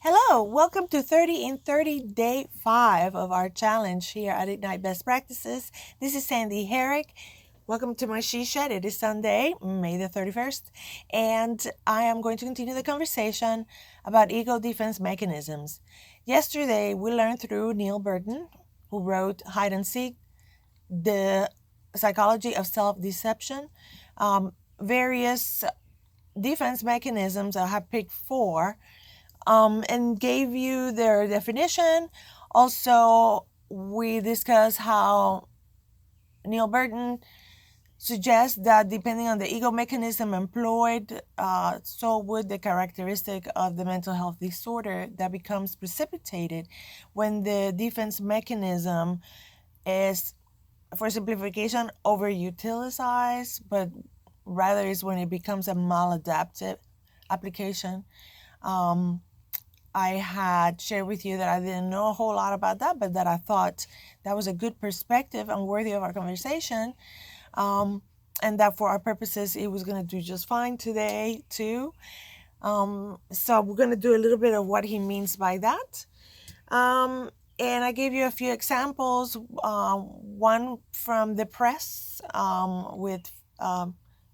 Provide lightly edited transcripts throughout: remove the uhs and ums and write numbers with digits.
Hello, welcome to 30 in 30 day 5 of our challenge here at Ignite Best Practices. This is Sandy Herrick. Welcome to my she shed. It is Sunday, May the 31st, and I am going to continue the conversation about ego defense mechanisms. Yesterday, we learned through Neil Burton, who wrote Hide and Seek, the psychology of self-deception, various defense mechanisms. I have picked 4 and gave you their definition. Also, we discussed how Neil Burton suggests that depending on the ego mechanism employed, so would the characteristic of the mental health disorder that becomes precipitated when the defense mechanism is, for simplification, overutilized, but rather is when it becomes a maladapted application. I had shared with you that I didn't know a whole lot about that, but that I thought that was a good perspective and worthy of our conversation. And that for our purposes, it was going to do just fine today, too. So we're going to do a little bit of what he means by that. And I gave you a few examples. One from the press with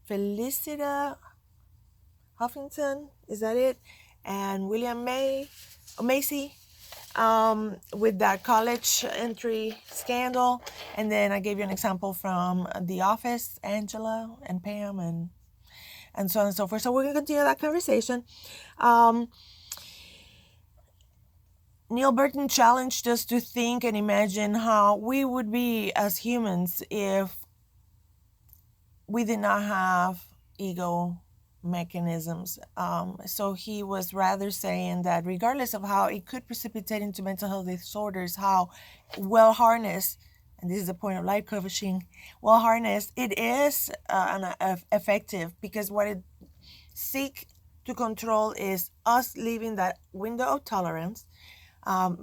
Felicita Huffington, is that it? And William Macy with that college entry scandal. And then I gave you an example from The Office, Angela and Pam and so on and so forth. So we're going to continue that conversation. Neil Burton challenged us to think and imagine how we would be as humans if we did not have ego mechanisms. So he was rather saying that regardless of how it could precipitate into mental health disorders, how well harnessed, and this is the point of life coaching, well harnessed, it is effective, because what it seeks to control is us leaving that window of tolerance,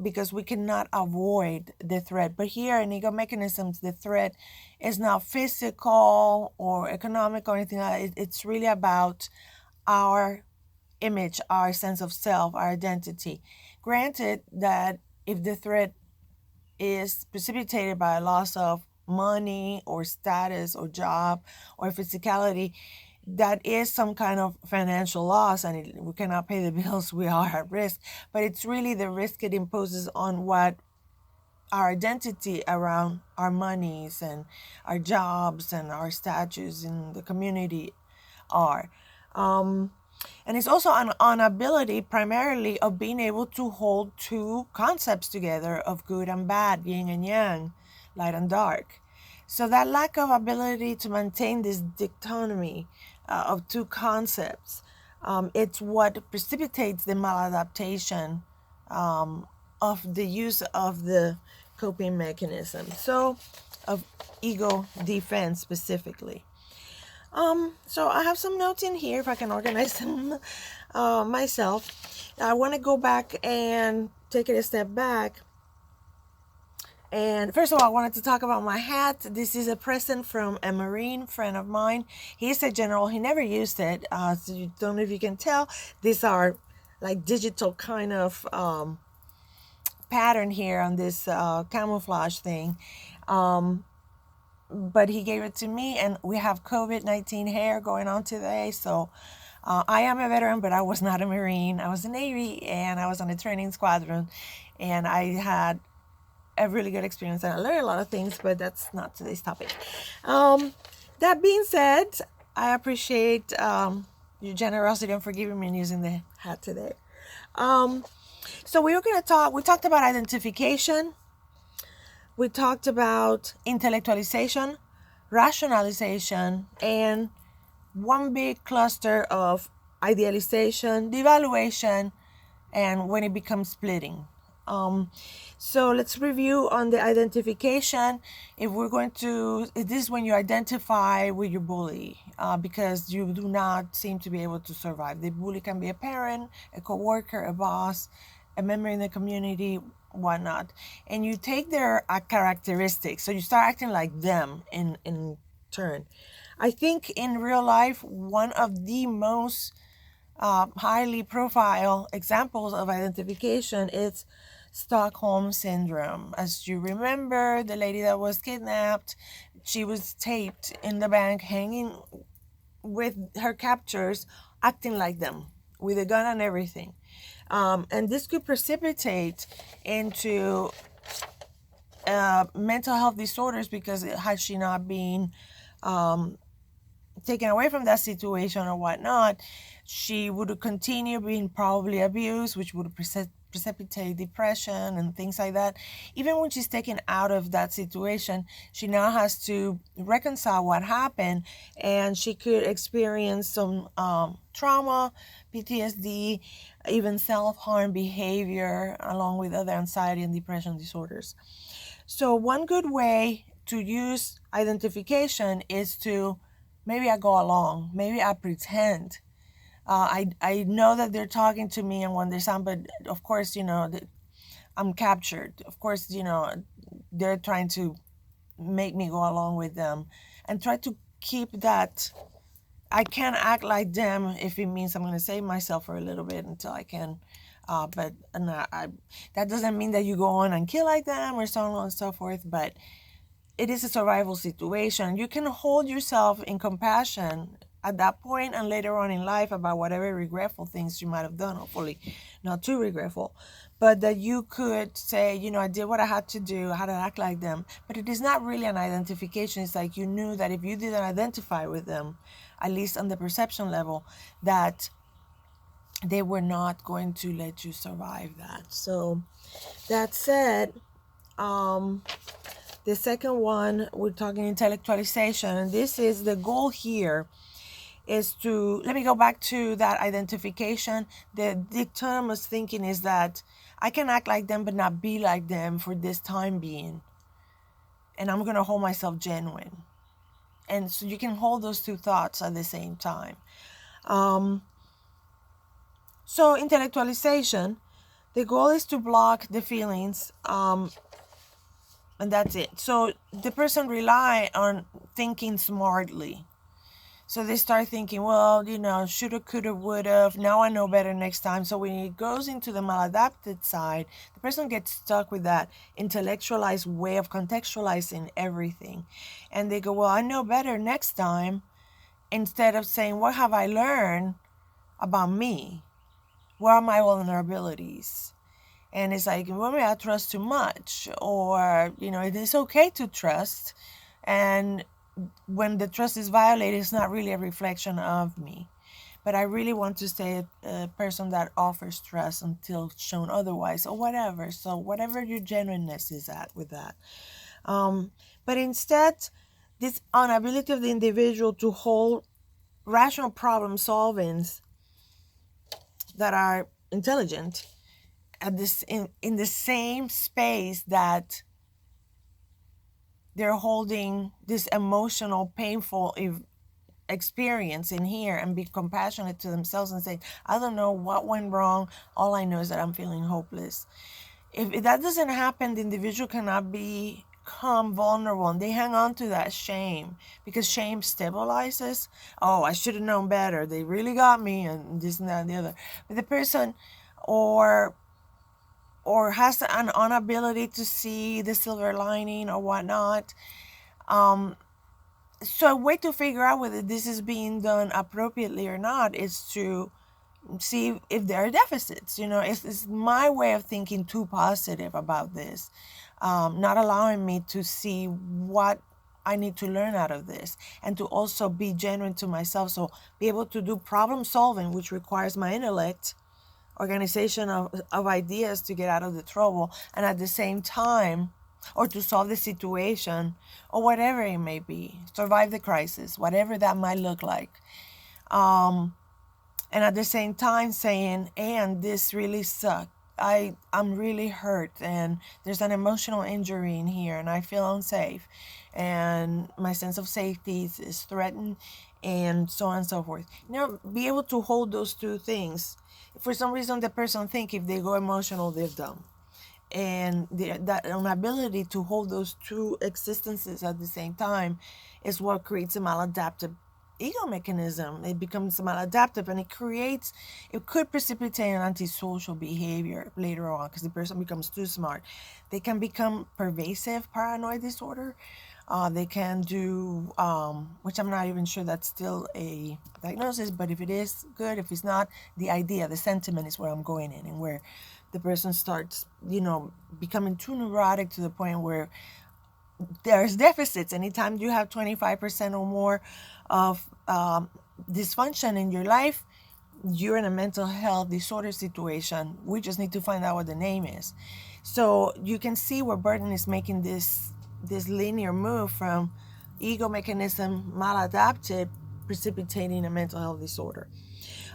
because we cannot avoid the threat. But here in ego mechanisms, the threat is not physical or economic or anything like that. It's really about our image, our sense of self, our identity. Granted that if the threat is precipitated by a loss of money or status or job or physicality, that is some kind of financial loss, and we cannot pay the bills, we are at risk. But it's really the risk it imposes on what our identity around our monies and our jobs and our statuses in the community are. And it's also an ability primarily of being able to hold 2 concepts together of good and bad, yin and yang, light and dark. So that lack of ability to maintain this dichotomy of 2 concepts, it's what precipitates the maladaptation of the use of the coping mechanism. So of ego defense specifically. So I have some notes in here if I can organize them myself. I want to go back and take it a step back. And first of all, I wanted to talk about my hat. This is a present from a Marine friend of mine. He's a general. He never used it. So you don't know if you can tell. These are like digital kind of pattern here on this camouflage thing. But he gave it to me, and we have COVID-19 hair going on today. So I am a veteran, but I was not a Marine. I was a Navy, and I was on a training squadron, and I had a really good experience, and I learned a lot of things, but that's not today's topic. That being said, I appreciate your generosity and for giving me and using the hat today. So we talked about identification. We talked about intellectualization, rationalization, and one big cluster of idealization, devaluation, and when it becomes splitting. So let's review on the identification. If this is when you identify with your bully, because you do not seem to be able to survive. The bully can be a parent, a coworker, a boss, a member in the community, whatnot. And you take their characteristics, so you start acting like them in turn. I think in real life, one of the most highly profile examples of identification is Stockholm Syndrome. As you remember, the lady that was kidnapped, she was taped in the bank, hanging with her captors, acting like them, with a gun and everything. And this could precipitate into mental health disorders, because had she not been um, taken away from that situation or whatnot, she would continue being probably abused, which would precipitate depression and things like that. Even when she's taken out of that situation, she now has to reconcile what happened, and she could experience some trauma, PTSD, even self-harm behavior, along with other anxiety and depression disorders. So one good way to use identification is to, maybe I go along, maybe I pretend. I know that they're talking to me and understand, but of course, I'm captured. Of course, they're trying to make me go along with them, and try to keep that. I can't act like them if it means I'm going to save myself for a little bit until I can. But that doesn't mean that you go on and kill like them or so on and so forth. But it is a survival situation. You can hold yourself in compassion at that point and later on in life about whatever regretful things you might have done, hopefully not too regretful, but that you could say, I did what I had to do, I had to act like them. But it is not really an identification. It's like you knew that if you didn't identify with them, at least on the perception level, that they were not going to let you survive that. So that said, the second one, we're talking intellectualization, and this is the goal here, is to, let me go back to that identification. The autonomous thinking is that I can act like them but not be like them for this time being, and I'm going to hold myself genuine. And so you can hold those two thoughts at the same time. So intellectualization, the goal is to block the feelings, and that's it. So the person rely on thinking smartly. So they start thinking, well, shoulda, coulda, woulda, now I know better next time. So when it goes into the maladapted side, the person gets stuck with that intellectualized way of contextualizing everything. And they go, well, I know better next time, instead of saying, what have I learned about me? Where are my vulnerabilities? And it's like, well, maybe I trust too much, or, it is okay to trust. And when the trust is violated, it's not really a reflection of me. But I really want to stay a person that offers trust until shown otherwise, or whatever. So whatever your genuineness is at with that. But instead, this inability of the individual to hold rational problem solvings that are intelligent at this in the same space that they're holding this emotional, painful experience in here, and be compassionate to themselves and say, I don't know what went wrong. All I know is that I'm feeling hopeless. If that doesn't happen, the individual cannot become vulnerable, and they hang on to that shame, because shame stabilizes. Oh, I should have known better. They really got me, and this and that and the other. But the person, or has an inability to see the silver lining or whatnot. So a way to figure out whether this is being done appropriately or not is to see if there are deficits. It's my way of thinking too positive about this, not allowing me to see what I need to learn out of this, and to also be genuine to myself. So be able to do problem solving, which requires my intellect, organization of ideas to get out of the trouble, and at the same time, or to solve the situation, or whatever it may be, survive the crisis, whatever that might look like. And at the same time saying, and this really sucked. I'm really hurt, and there's an emotional injury in here, and I feel unsafe, and my sense of safety is threatened, and so on and so forth. Be able to hold those two things. For some reason, the person think if they go emotional, they're dumb. And that inability to hold those two existences at the same time is what creates a maladapted ego mechanism. It becomes maladaptive, and it could precipitate an antisocial behavior later on because the person becomes too smart. They can become pervasive paranoid disorder. They can do, which I'm not even sure that's still a diagnosis, but if it is, good. If it's not, the idea, the sentiment is where I'm going in, and where the person starts, becoming too neurotic to the point where there's deficits. Anytime you have 25% or more of dysfunction in your life, you're in a mental health disorder situation. We just need to find out what the name is. So you can see where Burton is making this linear move from ego mechanism, maladapted, precipitating a mental health disorder.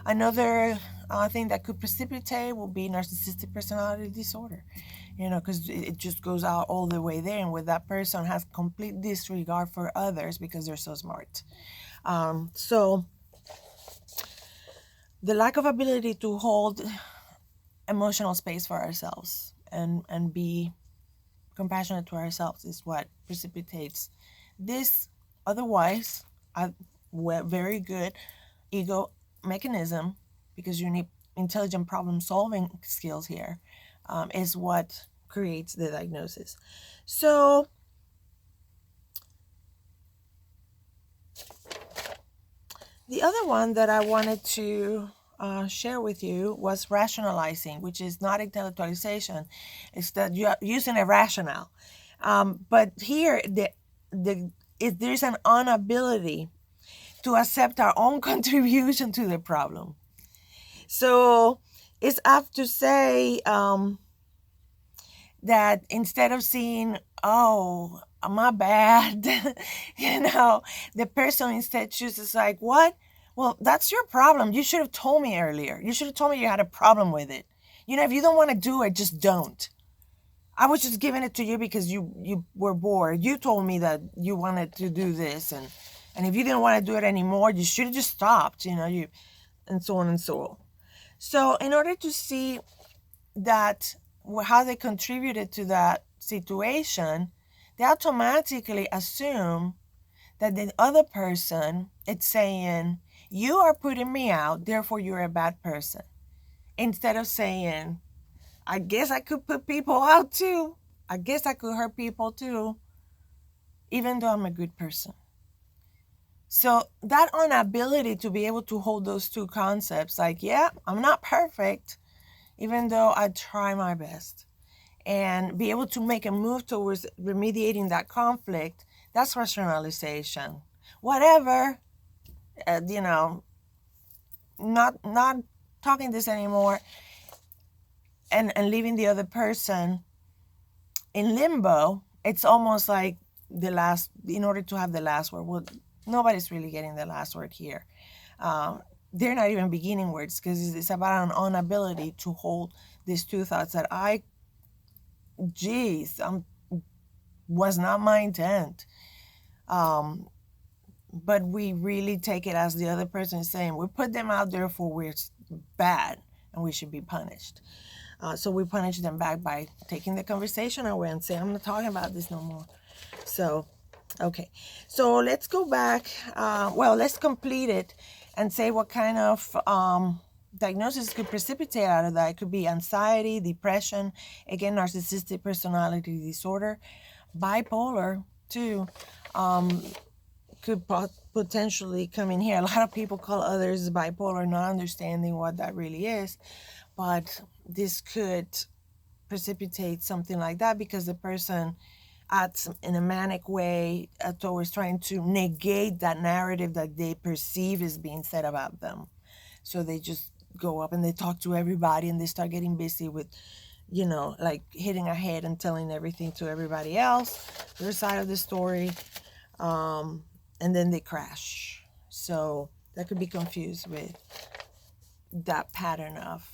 Another thing that could precipitate will be narcissistic personality disorder, because it just goes out all the way there, and where that person has complete disregard for others because they're so smart. So the lack of ability to hold emotional space for ourselves and be compassionate to ourselves is what precipitates this otherwise very good ego mechanism, because you need intelligent problem solving skills here, is what creates the diagnosis. So the other one that I wanted to share with you was rationalizing, which is not intellectualization. It's that you're using a rationale. But here, there's an inability to accept our own contribution to the problem. So it's up to say that instead of seeing, oh, my bad, the person instead chooses like, what? Well, that's your problem. You should have told me earlier. You should have told me you had a problem with it. If you don't want to do it, just don't. I was just giving it to you because you were bored. You told me that you wanted to do this, and if you didn't want to do it anymore, you should have just stopped, and so on and so on. So in order to see that how they contributed to that situation, they automatically assume that the other person is saying, you are putting me out, therefore you're a bad person. Instead of saying, I guess I could put people out too. I guess I could hurt people too, even though I'm a good person. So that inability to be able to hold those two concepts, like, yeah, I'm not perfect, even though I try my best, and be able to make a move towards remediating that conflict, that's rationalization. Whatever, not talking this anymore, and leaving the other person in limbo. It's almost like in order to have the last word. Well, nobody's really getting the last word here. They're not even beginning words, because it's about an inability to hold these two thoughts that was not my intent. But we really take it as the other person is saying, we put them out there for we're bad and we should be punished. So we punish them back by taking the conversation away and saying, I'm not talking about this no more. So, okay. So let's go back. Let's complete it and say what kind of diagnosis could precipitate out of that. It could be anxiety, depression, again, narcissistic personality disorder, bipolar too. Could potentially come in here. A lot of people call others bipolar, not understanding what that really is, but this could precipitate something like that because the person acts in a manic way towards trying to negate that narrative that they perceive is being said about them. So they just go up and they talk to everybody and they start getting busy with, like hitting ahead and telling everything to everybody else, their side of the story. And then they crash. So that could be confused with that pattern of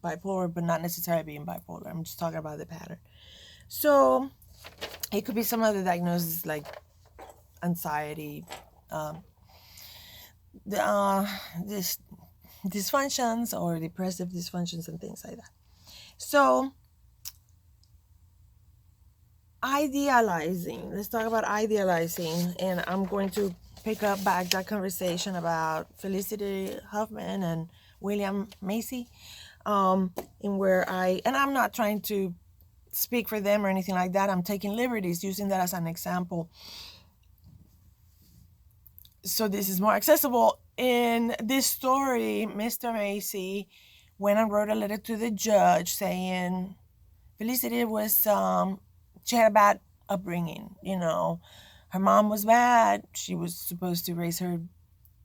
bipolar, but not necessarily being bipolar. I'm just talking about the pattern. So it could be some other diagnosis like anxiety, this dysfunctions or depressive dysfunctions and things like that. So idealizing. Let's talk about idealizing, and I'm going to pick up back that conversation about Felicity Huffman and William Macy, in where and I'm not trying to speak for them or anything like that. I'm taking liberties using that as an example. So this is more accessible. In this story, Mr. Macy went and wrote a letter to the judge saying Felicity was, she had a bad upbringing, Her mom was bad. She was supposed to raise her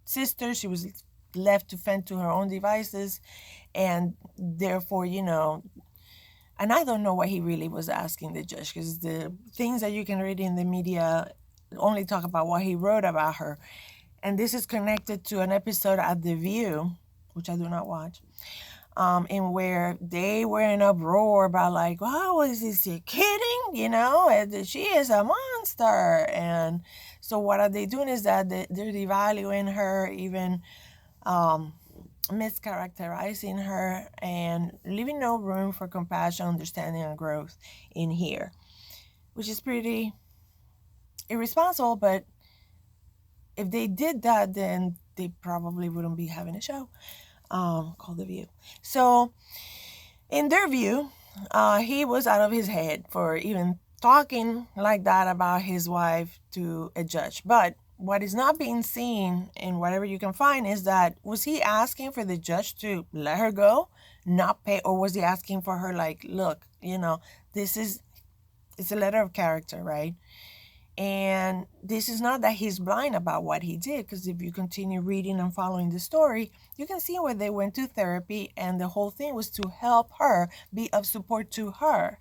sister. She was left to fend to her own devices. And therefore, and I don't know what he really was asking the judge, because the things that you can read in the media only talk about what he wrote about her. And this is connected to an episode at The View, which I do not watch, in where they were in uproar about like, wow, is this you kidding? She is a monster. And so what are they doing is that they're devaluing her, even mischaracterizing her, and leaving no room for compassion, understanding, and growth in here, which is pretty irresponsible. But if they did that, then they probably wouldn't be having a show called The View. So in their view, he was out of his head for even talking like that about his wife to a judge. But what is not being seen in whatever you can find is that, was he asking for the judge to let her go, not pay, or was he asking for her like, look, it's a letter of character, right? And this is not that he's blind about what he did, because if you continue reading and following the story, you can see where they went to therapy, and the whole thing was to help her, be of support to her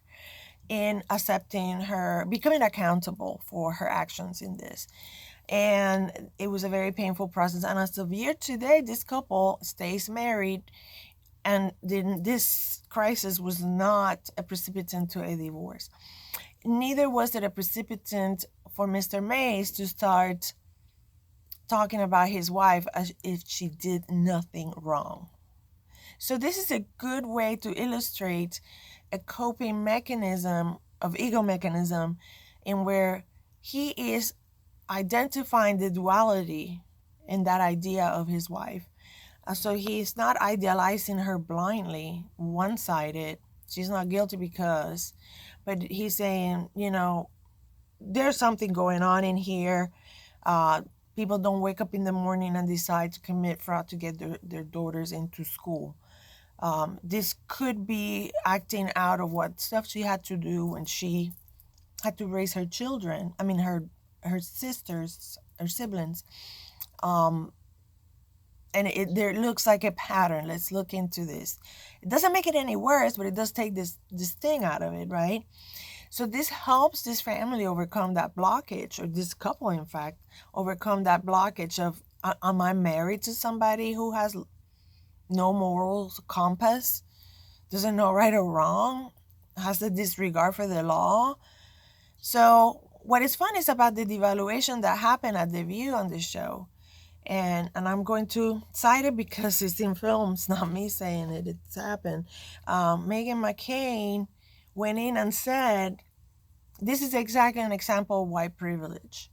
in accepting her, becoming accountable for her actions in this. And it was a very painful process. And as of year today, this couple stays married, and then this crisis was not a precipitant to a divorce. Neither was it a precipitant for Mr. Mays to start talking about his wife as if she did nothing wrong. So this is a good way to illustrate a coping mechanism of ego mechanism, in where he is identifying the duality in that idea of his wife. So he's not idealizing her blindly, one-sided. She's not guilty because, but he's saying, there's something going on in here. People don't wake up in the morning and decide to commit fraud to get their daughters into school. This could be acting out of what stuff she had to do when she had to raise her children. I mean, her sisters, her siblings. And there looks like a pattern. Let's look into this. It doesn't make it any worse, but it does take this thing out of it, right? So this helps this family overcome that blockage, or this couple, in fact, overcome that blockage of, am I married to somebody who has no moral compass, doesn't know right or wrong, has a disregard for the law? So what is fun is about the devaluation that happened at The View on this show. And I'm going to cite it because it's in film. It's not me saying it. It's happened. Meghan McCain went in and said, this is exactly an example of white privilege.